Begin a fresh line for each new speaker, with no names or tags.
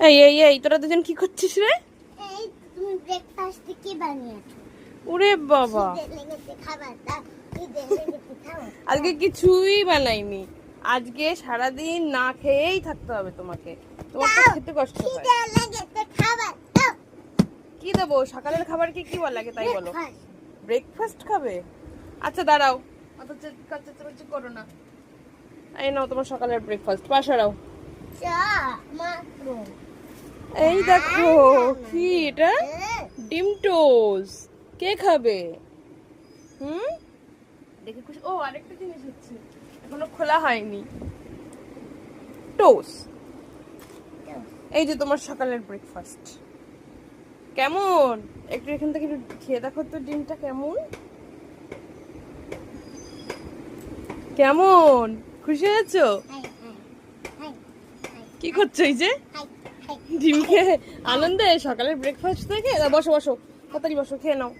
এই এই এই তোরা দুজন কি করছিস রে?
এই তুমি ব্রেকফাস্ট কি বানিয়েছো?
ওরে বাবা,
খিদে লেগেছে খাবার দাও, খিদে লেগেছে খাবার।
আজকে কিছুই বানাইনি। আজকে সারাদিন না খেয়েই থাকতে হবে তোমাকে। তোমার তো খেতে কষ্ট হয়।
খিদে লেগেছে খাবার দাও।
কি দেবো? সকালের খাবার কি ভালো লাগে তাই বলো।
Breakfast।
ব্রেকফাস্ট খাবে? আচ্ছা দাঁড়াও, অত চেঁচামেচি করো না। এই নাও তোমার সকালের ব্রেকফাস্ট। পাশাড়াও।
চা মাত্র।
এই দেখো কি এটা, ডিম টোস্ট। কে খাবে? দেখে খুশি। ও আরেকটা জিনিস হচ্ছে, এখনো খোলা হয়নি। টোস্ট। এই যে তোমার সকালের ব্রেকফাস্ট। কেমন? একটু এখান থেকে একটু খেয়ে দেখো তো ডিমটা কেমন। কেমন খুশি হয়েছো? কি করছো এই যে? ডিম খেয়ে আনন্দে সকালের ব্রেকফাস্ট থেকে? বসো বসো, তাড়াতাড়ি বসো, খেয়ে নাও।